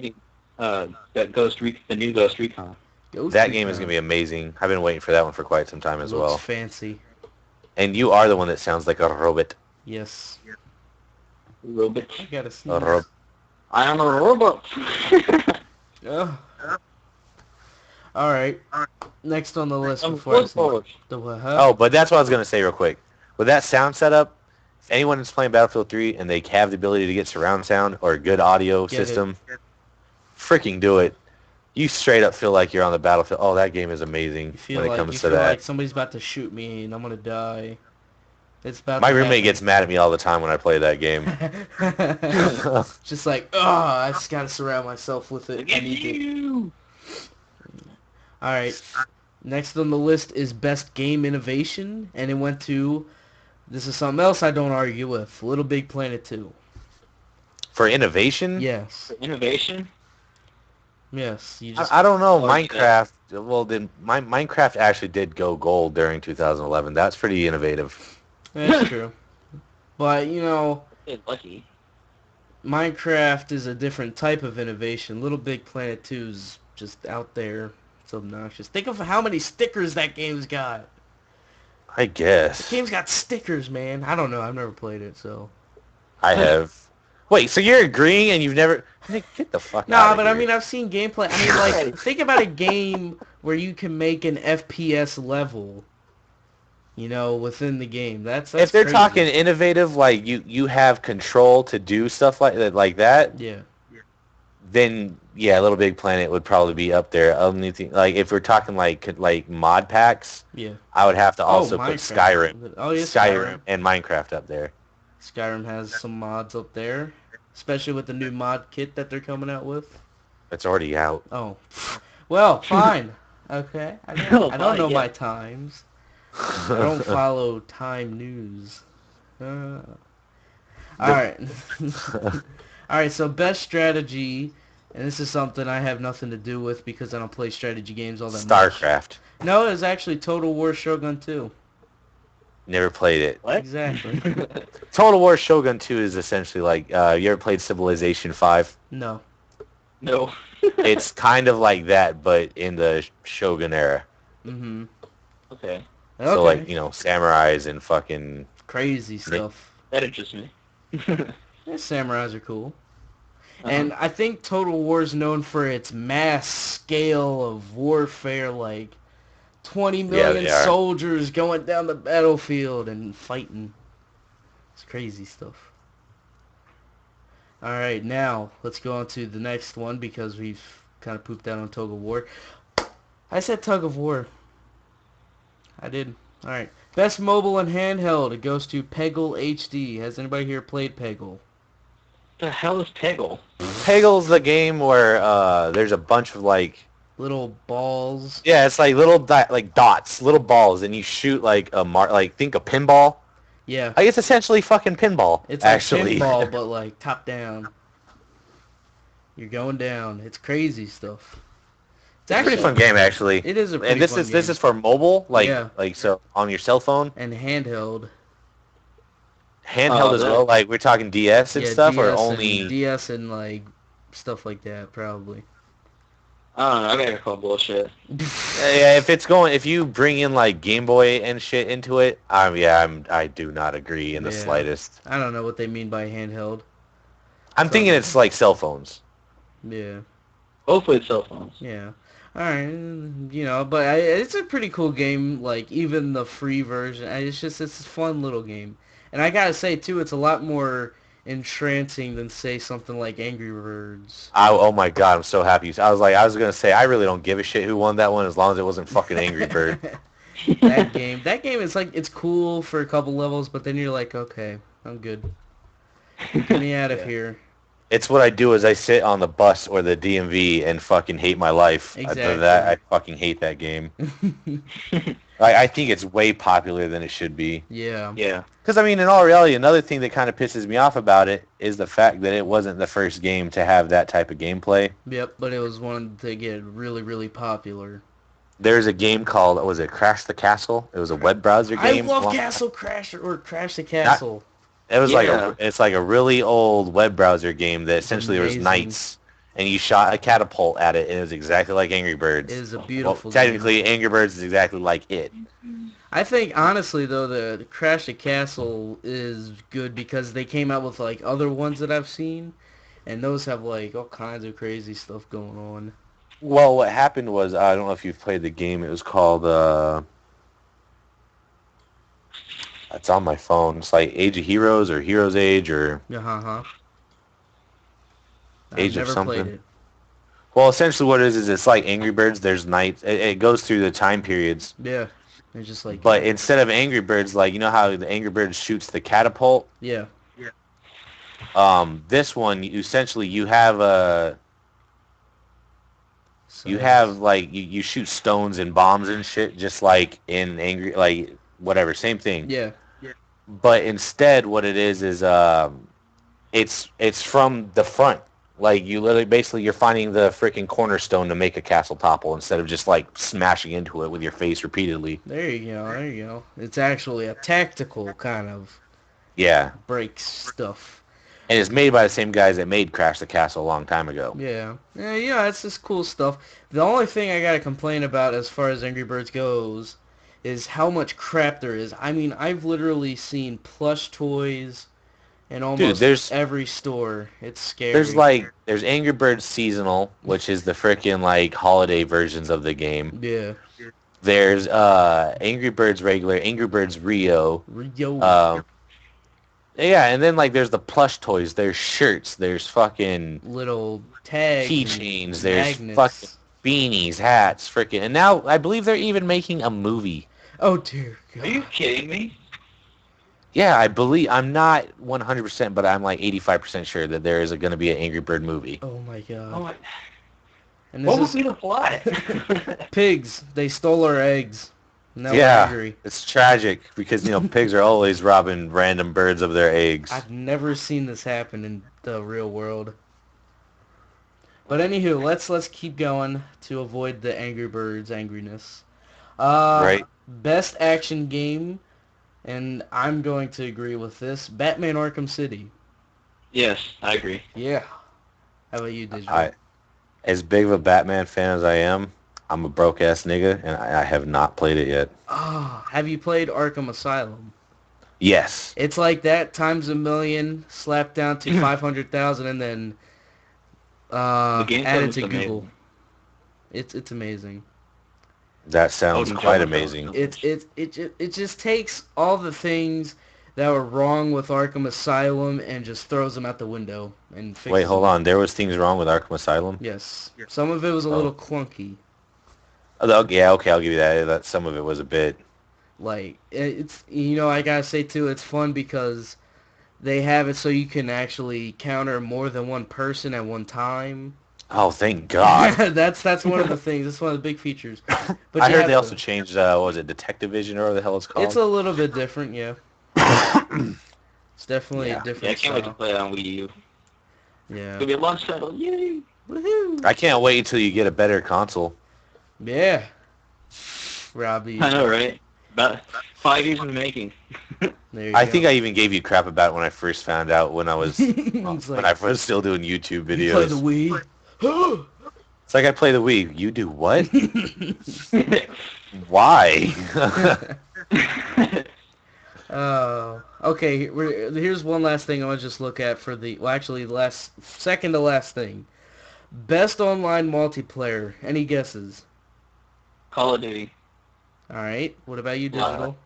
anticipating, the new Ghost Recon. Ghost That game is Recon gonna be amazing. I've been waiting for that one for quite some time as looks well. fancy. And you are the one that sounds like a robot. Yes. Robot. I gotta A sneeze. robot. I am a robot. Oh. All right. Next on the list I'm before I sneeze. football. The what? Oh, but that's what I was gonna say real quick. With that sound setup, if anyone is playing Battlefield 3 and they have the ability to get surround sound or a good audio Get it. system, freaking do it. You straight up feel like you're on the battlefield. Oh, that game is amazing You feel when it like comes you to feel that. like somebody's about to shoot me and I'm gonna die. It's about. My to roommate happen. gets mad at me all the time when I play that game. Just like, oh, I just gotta surround myself with it. I Get need it. you. All right. Next on the list is best game innovation, and it went to. This is something else I don't argue with. Little Big Planet 2. For innovation? Yes. Innovation. Yes. You just. I don't know. Like Minecraft. Well, then Minecraft actually did go gold during 2011. That's pretty innovative. That's true. But you know, Get lucky. Minecraft is a different type of innovation. Little Big Planet 2 is just out there. It's obnoxious. Think of how many stickers that game's got. I guess. The game's got stickers, man. I don't know. I've never played it, so. I have. Wait, so you're agreeing and you've never... Get the fuck out Nah, of but here. I mean, I've seen gameplay. I mean, like, think about a game where you can make an FPS level, you know, within the game. That's if they're crazy. talking innovative, like you have control to do stuff like that, Yeah. then yeah, Little Big Planet would probably be up there. Only thing, like if we're talking like mod packs, Yeah. I would have to also put Minecraft. Skyrim, Oh, yeah, Skyrim and Minecraft up there. Skyrim has some mods up there, especially with the new mod kit that they're coming out with. It's already out. Oh. Well, fine. Okay. I don't know Yeah. my times. I don't follow time news. All right. All right, so best strategy, and this is something I have nothing to do with because I don't play strategy games all that much. StarCraft. No, it was actually Total War Shogun 2. Never played it. What? Exactly. Total War Shogun 2 is essentially like you ever played Civilization 5? No. No. It's kind of like that, but in the Shogun era. Mm-hmm. Okay. Okay. So like, you know, samurais and fucking... Crazy stuff. That interests me. Yeah, samurais are cool. Uh-huh. And I think Total War is known for its mass scale of warfare, like 20 million they are. soldiers going down the battlefield and fighting. It's crazy stuff. All right, now let's go on to the next one because we've kind of pooped out on Tug of War. I said Tug of War. I did. All right. Best mobile and handheld. It goes to Peggle HD. Has anybody here played Peggle? The hell is Peggle? Peggle's the game where there's a bunch of like... Little balls. Yeah, it's like little like dots, little balls, and you shoot like think a pinball. Yeah. Like it's essentially fucking pinball. It's like actually. pinball, but like top down. You're going down. It's crazy stuff. It's a pretty fun game actually. It is a pretty And this fun is this game. is for mobile, like Yeah. like so on your cell phone, And handheld. handheld as that- well. Like we're talking DS and Yeah, stuff, or DS only and DS and like stuff like that, probably. I don't know. I gotta call bullshit. Yeah, if you bring in like Game Boy and shit into it, I do not agree in the Yeah. slightest. I don't know what they mean by handheld. I'm So- thinking it's like cell phones. Yeah. Hopefully it's cell phones. Yeah. Alright, but it's a pretty cool game, like, even the free version. It's a fun little game. And I gotta say, too, it's a lot more entrancing than, say, something like Angry Birds. Oh my god, I'm so happy. I was gonna say, I really don't give a shit who won that one as long as it wasn't fucking Angry Bird. That game is like, it's cool for a couple levels, but then you're like, okay, I'm good. Get me out of Yeah. here. It's what I do is I sit on the bus or the DMV and fucking hate my life. Exactly. After that, I fucking hate that game. I think it's way popular than it should be. Yeah. Yeah. Because, I mean, in all reality, another thing that kind of pisses me off about it is the fact that it wasn't the first game to have that type of gameplay. Yep, but it was one to get really, really popular. There's a game called, was it Crash the Castle? It was a web browser game. I love Castle Crasher or Crash the Castle. It was Yeah. it's like a really old web browser game that essentially there was Amazing. knights, and you shot a catapult at it, and it was exactly like Angry Birds. It is a Well, beautiful technically, game. Angry Birds is exactly like it. I think, honestly, though, the Crash the Castle is good because they came out with, like, other ones that I've seen, and those have, like, all kinds of crazy stuff going on. Well, what happened was, I don't know if you've played the game. It was called, it's on my phone. It's like Age of Heroes or Heroes Age or Uh-huh. Age I've of never something. played it. Well, essentially what it is it's like Angry Birds. There's nights. It goes through the time periods. Yeah. It's just like... But instead of Angry Birds, like, you know how the Angry Birds shoots the catapult? Yeah. This one, you have a... So You have, like, you shoot stones and bombs and shit, just like in Angry... Like, whatever, same thing. Yeah. But instead, what it is it's from the front. Like, you literally, basically, you're finding the freaking cornerstone to make a castle topple instead of just, like, smashing into it with your face repeatedly. There you go. It's actually a tactical kind of Yeah. break stuff. And it's made by the same guys that made Crash the Castle a long time ago. Yeah. Yeah, it's just cool stuff. The only thing I gotta complain about as far as Angry Birds goes is how much crap there is. I mean, I've literally seen plush toys in almost there's- every store. It's scary. There's Angry Birds Seasonal, which is the freaking, like, holiday versions of the game. Yeah. There's Angry Birds Regular, Angry Birds Rio. Yo. Yeah, and then, like, there's the plush toys. There's shirts. There's fucking Little tags. keychains. and There's magnets. fucking beanies, hats, freaking. And now I believe they're even making a movie. Oh dear God. Are you kidding me? Yeah, I believe. I'm not 100%, but I'm like 85% sure that there is going to be an Angry Bird movie. Oh my God. Oh my. And What this would is be the plot? pigs. They stole our eggs. Now Yeah. we're angry. It's tragic because, pigs are always robbing random birds of their eggs. I've never seen this happen in the real world. But anywho, let's keep going to avoid the Angry Birds angriness. Right. Best action game, and I'm going to agree with this. Batman Arkham City. Yes, I agree. Yeah. How about you, Digital? As big of a Batman fan as I am, I'm a broke-ass nigga, and I have not played it yet. Have you played Arkham Asylum? Yes. It's like that times a million, slapped down to 500,000, and then game added sounds to amazing. Google. It's amazing. That sounds Oh, quite no. amazing. It just takes all the things that were wrong with Arkham Asylum and just throws them out the window and fixes Wait, hold them. on. There was things wrong with Arkham Asylum? Yes, some of it was a little clunky. Oh, yeah, okay, I'll give you that. That some of it was a bit. Like it's I gotta say too, it's fun because they have it so you can actually counter more than one person at one time. Oh, thank God. that's one of the things. That's one of the big features. But I you heard have they also to- changed, what was it, Detective Vision or whatever the hell it's called? It's a little bit different, yeah. It's definitely a Yeah, different I can't wait to style. play it on Wii U. Yeah. It'll be a launch title. Yay! Woohoo! I can't wait until you get a better console. Yeah. Robbie. I know, right? About 5 years in the making. There you I go. think I even gave you crap about it when I first found out when I was It's when like, I was still doing YouTube you play the videos. Wii? It's like I play the Wii. You do what? Why? Oh, okay. Here's one last thing I want to just look at for second to last thing. Best online multiplayer. Any guesses? Call of Duty. All right. What about you, Digital?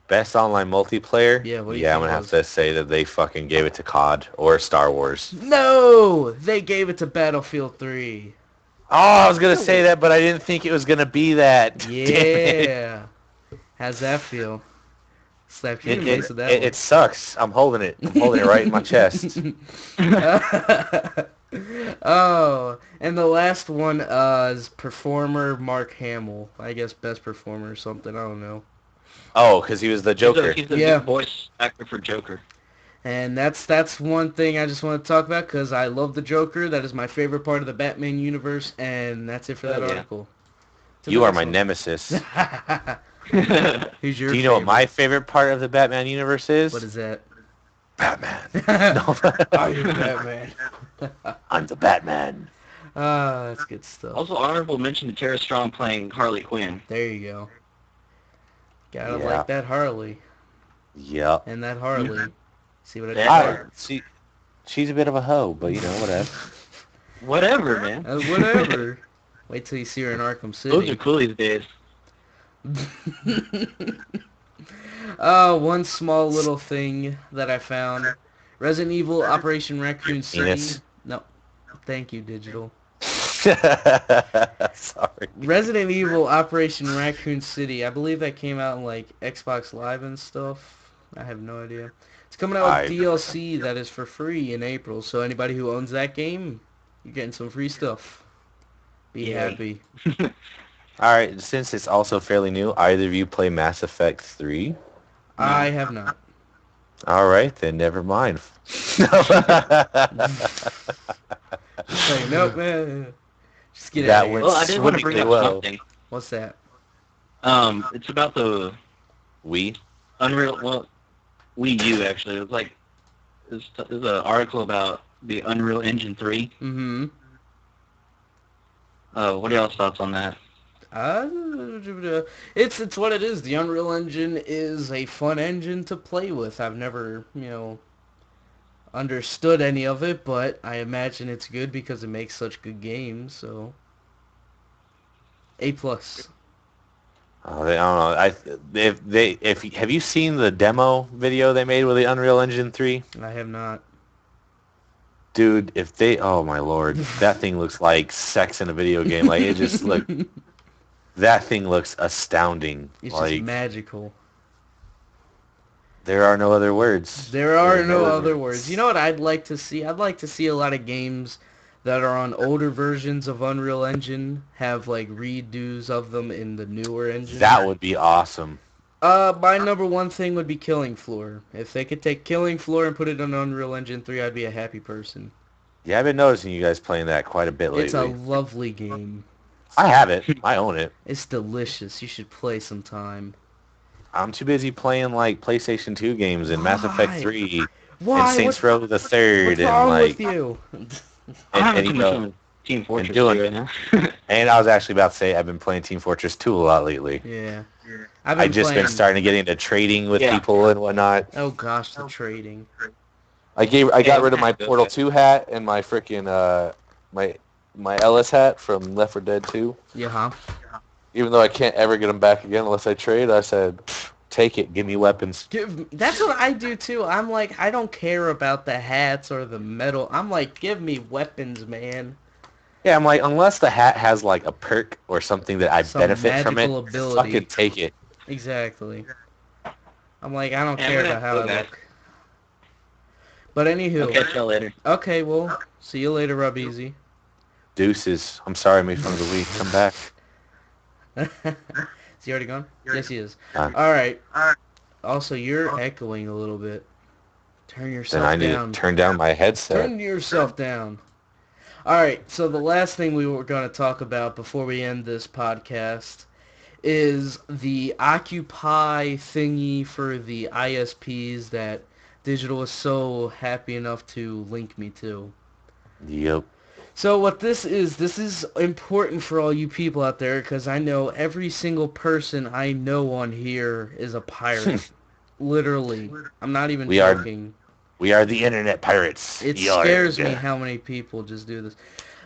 Best online multiplayer? Yeah, what do you Yeah, I'm think gonna it have was? to say that they fucking gave it to COD or Star Wars. No, they gave it to Battlefield 3. Oh, I was gonna say that, but I didn't think it was gonna be that. Damn it. Yeah. How's that feel? Slapped you in It, the it, face with that it, one. it sucks. I'm holding it. I'm holding it right in my chest. Oh, and the last one is performer Mark Hamill. I guess best performer or something. I don't know. Oh, because he was the Joker. He's the Yeah. voice actor for Joker. And that's one thing I just want to talk about because I love the Joker. That is my favorite part of the Batman universe, and that's it for that Oh, yeah. article. To You the are next my one. nemesis. Who's your Do you know what favorite? my favorite part of the Batman universe is? What is that? Batman. Are you Batman? I'm the Batman. Ah, that's good stuff. Also, honorable mention to Tara Strong playing Harley Quinn. There you go. Gotta Yeah. like that Harley. Yep. And that Harley. See what I did Yeah. there? She's a bit of a hoe, but you know, whatever. Whatever, man. Whatever. Wait till you see her in Arkham Those are City. cool these days. One small little thing that I found. Resident Evil Operation Raccoon City. Penis. No. Thank you, Digital. Sorry. Resident Evil Operation Raccoon City. I believe that came out in like Xbox Live and stuff. I have no idea. It's coming out with DLC that is for free in April. So anybody who owns that game, you're getting some free stuff. Be Yay. happy. All right, since it's also fairly new, either of you play Mass Effect 3? I have not. All right, then never mind. Like, nope, man. Just get That out of here. was- Well, I did want to bring up Well. something. What's that? It's about the We? Unreal, well, Wii U, actually. It was like, there's an article about the Unreal Engine 3. Mm-hmm. What are y'all's thoughts on that? It's what it is. The Unreal Engine is a fun engine to play with. I've never, understood any of it, but I imagine it's good because it makes such good games. So, A+. Oh, I don't know. Have you seen the demo video they made with the Unreal Engine 3? I have not. Dude, oh my lord, that thing looks like sex in a video game. Like it just that thing looks astounding. It's like just magical. there are no other words. There are no other words. You know what I'd like to see? I'd like to see a lot of games that are on older versions of Unreal Engine have like redos of them in the newer engine. That would be awesome. My number one thing would be Killing Floor. If they could take Killing Floor and put it on Unreal Engine 3, I'd be a happy person. Yeah, I've been noticing you guys playing that quite a bit lately. It's a lovely game. I have it. I own it. It's delicious. You should play sometime. I'm too busy playing like PlayStation 2 games and Mass Effect Why? 3 Why? and Saints Row the Third What's and wrong like with you? I'm having and too you much know, fun with Team Fortress doing- 2 right now. and I was actually about to say I've been playing Team Fortress 2 a lot lately. Yeah. I've just been starting to get into trading with Yeah. people and whatnot. Oh gosh, the trading. I got rid of my okay. Portal 2 hat and my freaking my Ellis hat from Left 4 Dead 2. Yeah, huh? Even though I can't ever get them back again unless I trade, I said, take it, give me weapons. That's what I do too. I'm like, I don't care about the hats or the metal. I'm like, give me weapons, man. Yeah, I'm like, unless the hat has like a perk or something that I Some benefit from it, magical ability. fucking take it. Exactly. I'm like, I don't Yeah, care I'm about gonna how I feel bad. look. But anywho, I'll catch y'all later. okay, well, see you later, Rub Easy. Deuces. I'm sorry I made fun of the week. Come back. Is he already gone? Yes, he is. Uh, All right. Also, you're echoing a little bit. Turn yourself Then I need down. to turn down my headset. Turn yourself down. All right, so the last thing we were going to talk about before we end this podcast is the Occupy thingy for the ISPs that Digital was so happy enough to link me to. Yep. So what this is important for all you people out there, because I know every single person I know on here is a pirate. Literally. I'm not even We are joking. we are the internet pirates. It Yarg. scares me how many people just do this.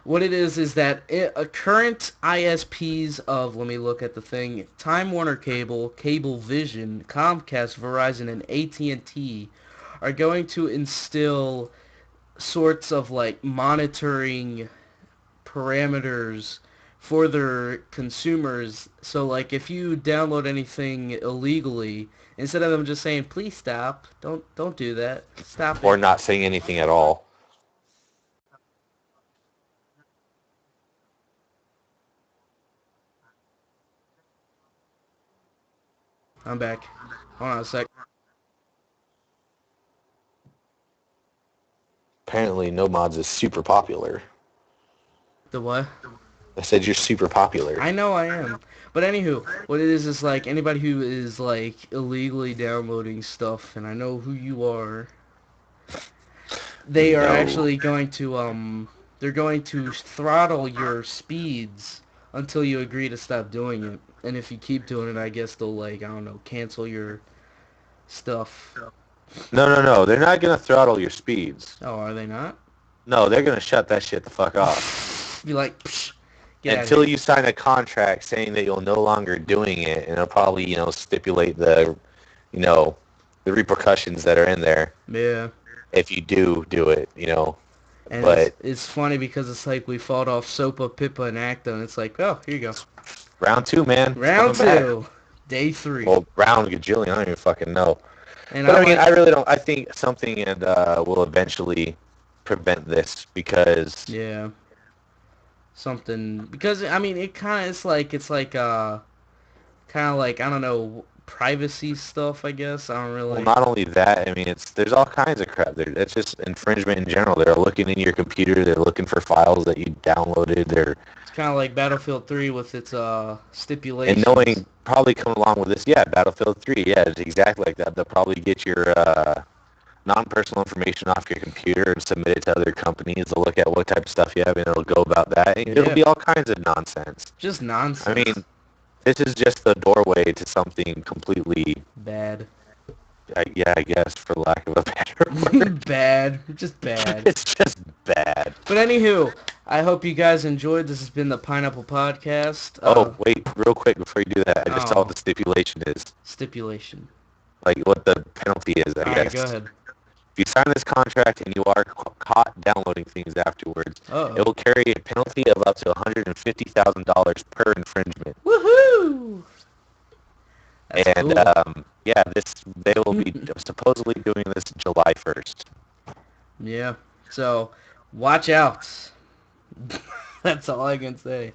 What it is that current ISPs of, let me look at the thing, Time Warner Cable, Cablevision, Comcast, Verizon, and AT&T are going to instill sorts of like monitoring parameters for their consumers. So like if you download anything illegally, instead of them just saying please stop, don't do that, stop Or it. not saying anything at all. I'm back. Hold on a sec. Apparently, No Mods is super popular. The what? I said you're super popular. I know I am. But anywho, what it is like anybody who is like illegally downloading stuff, and I know who you are, they are No. actually going to they're going to throttle your speeds until you agree to stop doing it. And if you keep doing it, I guess they'll like, I don't know, cancel your stuff. No. They're not gonna throttle your speeds. Oh, are they not? No, they're gonna shut that shit the fuck off. Be like, psh, get out of Until here. you sign a contract saying that you'll no longer doing it, and it'll probably, stipulate the, the repercussions that are in there Yeah. if you do it. And But it's funny because it's like we fought off Sopa, Pippa, and Acta, and it's like, oh, here you go. round 2, man. It's Round coming back. 2. Day 3. Well, round gajillion. I don't even fucking know. And But I I mean, like, I really don't. I think something will eventually prevent this because yeah, something, because, I mean, it kind of, kind of like, I don't know, privacy stuff, I guess. I don't well, really, not only that. I mean, there's all kinds of crap there. That's just infringement in general. They're looking in your computer. They're looking for files that you downloaded. it's kind of like Battlefield 3 with its, And stipulations. knowing probably come along with this, yeah, Battlefield 3, yeah, it's exactly like that. They'll probably get your non-personal information off your computer and submit it to other companies. They'll look at what type of stuff you have, and it'll go about that. It'll Yeah. be all kinds of nonsense. Just nonsense. I mean, this is just the doorway to something completely, Bad. I guess, for lack of a better word. Bad. Just bad. It's just bad. But anywho, I hope you guys enjoyed. This has been the Pineapple Podcast. Oh, wait, real quick before you do that, I just saw Oh. what the stipulation is. Stipulation. Like, what the penalty is, I Alright, guess. go ahead. If you sign this contract and you are caught downloading things afterwards, Uh-oh. it will carry a penalty of up to $150,000 per infringement. Woohoo! That's And cool. yeah, they will be supposedly doing this July 1st. Yeah. So, watch out. That's all I can say.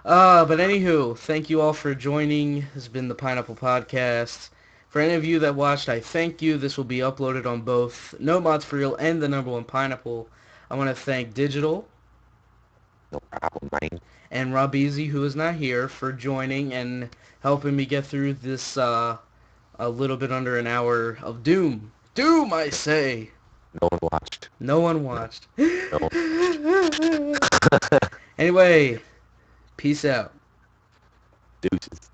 But anywho, thank you all for joining. This has been the Pineapple Podcast. For any of you that watched, I thank you. This will be uploaded on both No Mods for Real and the number one Pineapple. I want to thank Digital No problem, man. and Rob Easy, who is not here, for joining and helping me get through this a little bit under an hour of doom. Doom, I say. No one watched. No one watched. No. Anyway, peace out. Deuces.